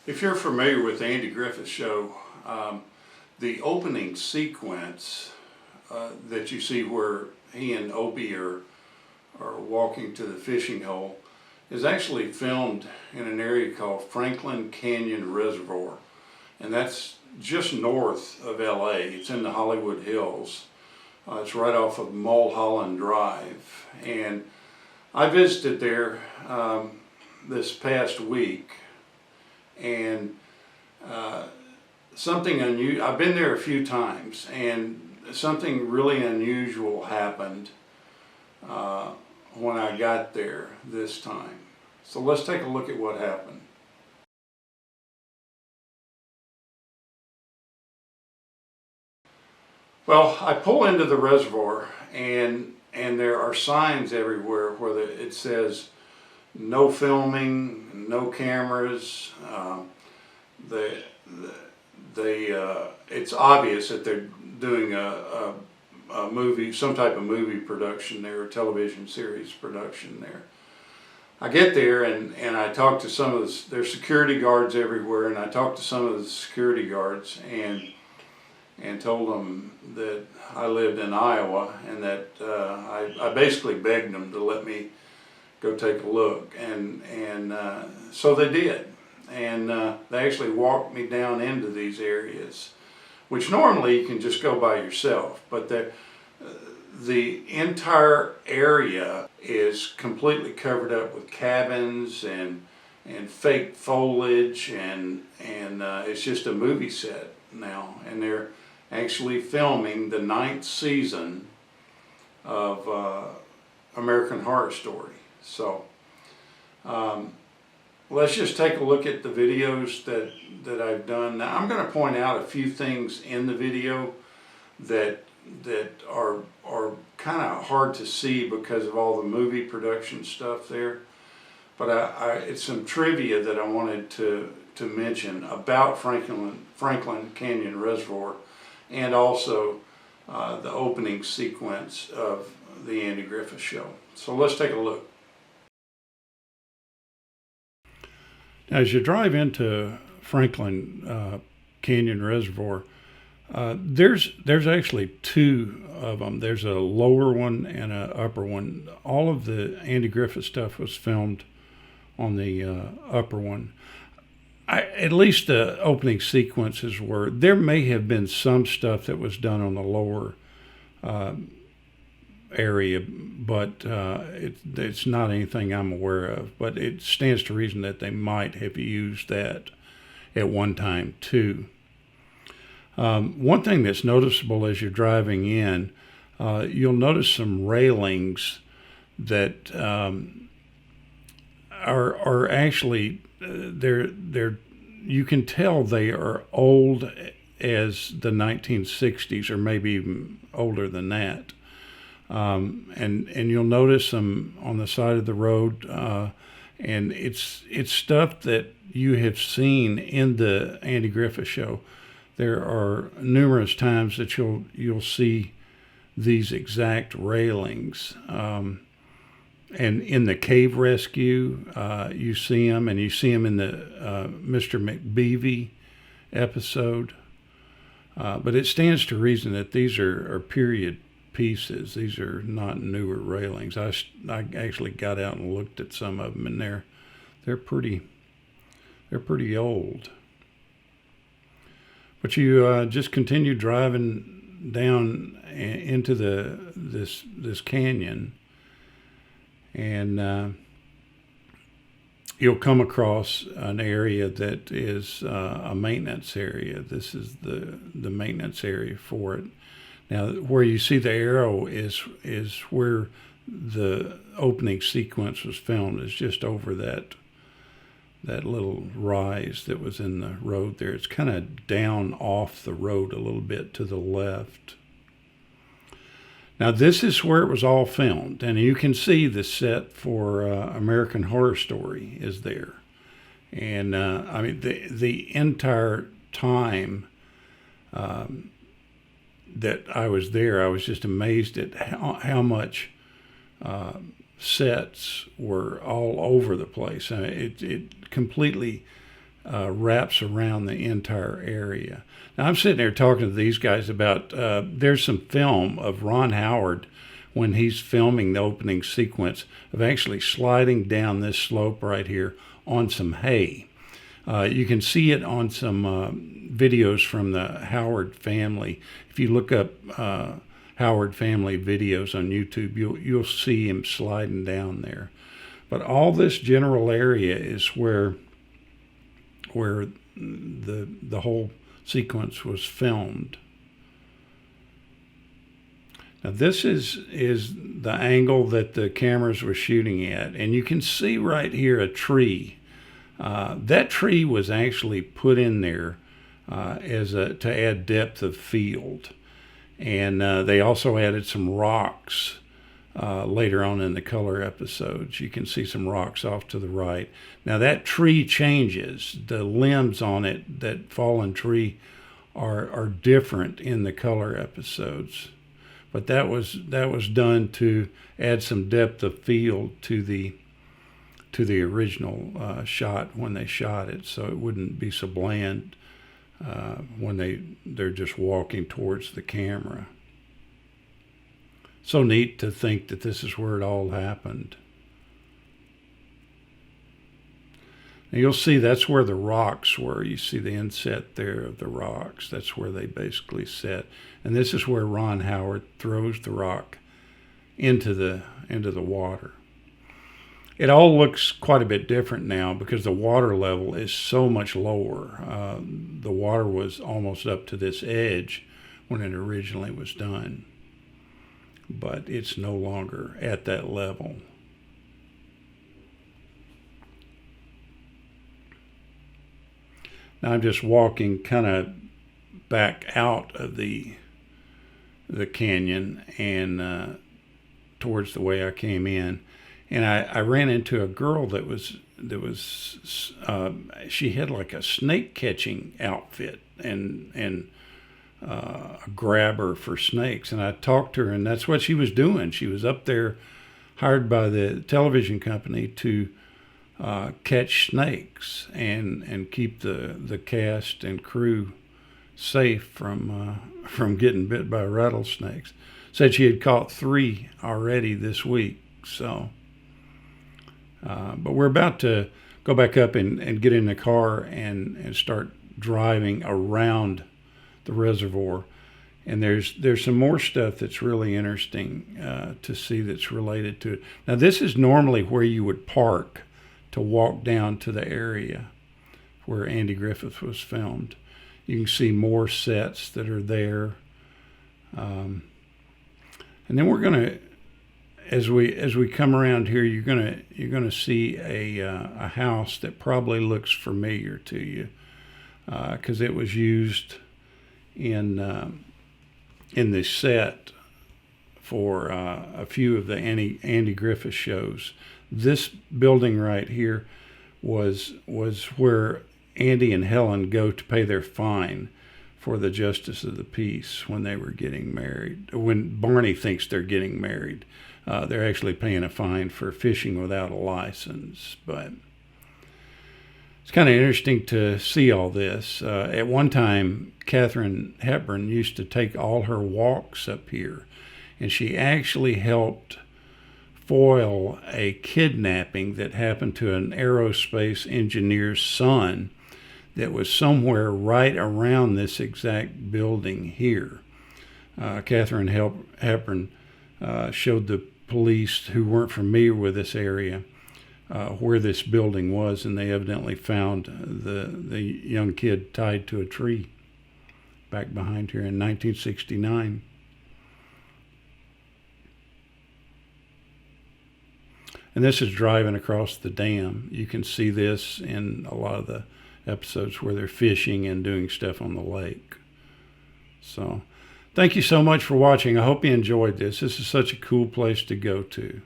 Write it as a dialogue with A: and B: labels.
A: If you're familiar with the Andy Griffith Show, the opening sequence that you see where he and Opie are walking to the fishing hole is actually filmed in an area called Franklin Canyon Reservoir, and that's just north of LA. It's in the Hollywood Hills. It's right off of Mulholland Drive, and I visited there this past week, and something unusual. I've been there a few times, and something really unusual happened when I got there this time. So let's take a look at what happened. Well, I pull into the reservoir, and there are signs everywhere where it says no filming, no cameras. It's obvious that they're doing a movie, some type of movie production there, a television series production there. I get there and I talk to some of there's security guards everywhere, and I talked to some of the security guards and told them that I lived in Iowa, and that I basically begged them to let me go take a look, and so they did, and they actually walked me down into these areas, which normally you can just go by yourself, but the entire area is completely covered up with cabins and fake foliage, and it's just a movie set now, and they're actually filming the 9th season of American Horror Story. So let's just take a look at the videos that I've done. Now, I'm going to point out a few things in the video that are kind of hard to see because of all the movie production stuff there. But it's some trivia that I wanted to mention about Franklin Canyon Reservoir, and also the opening sequence of the Andy Griffith Show. So let's take a look. As you drive into Franklin Canyon Reservoir, there's actually two of them. There's a lower one and an upper one. All of the Andy Griffith stuff was filmed on the upper one. At least the opening sequences were. There may have been some stuff that was done on the lower area, but it's not anything I'm aware of. But it stands to reason that they might have used that at one time too. One thing that's noticeable as you're driving in, you'll notice some railings that are actually you can tell they are old as the 1960s, or maybe even older than that. And you'll notice them on the side of the road, and it's stuff that you have seen in the Andy Griffith Show. There are numerous times that you'll see these exact railings. And in the cave rescue, you see them, and you see them in the Mr. McBeavy episode. But it stands to reason that these are period pieces. These are not newer railings. I actually got out and looked at some of them, and they're pretty old. But you just continue driving down into this canyon, and you'll come across an area that is a maintenance area. This is the maintenance area for it. Now, where you see the arrow is where the opening sequence was filmed. It's just over that little rise that was in the road there. It's kind of down off the road a little bit to the left. Now, this is where it was all filmed, and you can see the set for American Horror Story is there. And I mean, the entire time that I was there, I was just amazed at how much sets were all over the place. It completely wraps around the entire area. Now, I'm sitting there talking to these guys about, there's some film of Ron Howard when he's filming the opening sequence of actually sliding down this slope right here on some hay. You can see it on some videos from the Howard family. If you look up Howard family videos on YouTube, you'll see him sliding down there. But all this general area is where the whole sequence was filmed. Now this is the angle that the cameras were shooting at, and you can see right here a tree. That tree was actually put in there to add depth of field, and they also added some rocks later on in the color episodes. You can see some rocks off to the right. Now that tree changes. The limbs on it, that fallen tree, are different in the color episodes. But that was done to add some depth of field to the original shot when they shot it, so it wouldn't be so bland when they're just walking towards the camera. So neat to think that this is where it all happened. Now you'll see that's where the rocks were. You see the inset there of the rocks. That's where they basically set. And this is where Ron Howard throws the rock into the water. It all looks quite a bit different now because the water level is so much lower. The water was almost up to this edge when it originally was done, but it's no longer at that level. Now I'm just walking kind of back out of the canyon and towards the way I came in, and I ran into a girl that was she had like a snake catching outfit and a grabber for snakes, and I talked to her, and that's what she was doing. She was up there hired by the television company to catch snakes and keep the cast and crew safe from getting bit by rattlesnakes. Said she had caught 3 already this week. So, but we're about to go back up and get in the car and start driving around the reservoir. And there's some more stuff that's really interesting to see that's related to it. Now this is normally where you would park to walk down to the area where Andy Griffith was filmed. You can see more sets that are there. And then we're gonna, as we come around here, you're gonna see a house that probably looks familiar to you because it was used in the set for a few of the Andy Griffith shows. This building right here was where Andy and Helen go to pay their fine for the justice of the peace when they were getting married. When Barney thinks they're getting married, they're actually paying a fine for fishing without a license. But it's kind of interesting to see all this. At one time, Katharine Hepburn used to take all her walks up here, and she actually helped foil a kidnapping that happened to an aerospace engineer's son that was somewhere right around this exact building here. Katharine Hepburn showed the police who weren't familiar with this area where this building was, and they evidently found the young kid tied to a tree back behind here in 1969. And this is driving across the dam. You can see this in a lot of the episodes where they're fishing and doing stuff on the lake. So, thank you so much for watching. I hope you enjoyed this. This is such a cool place to go to.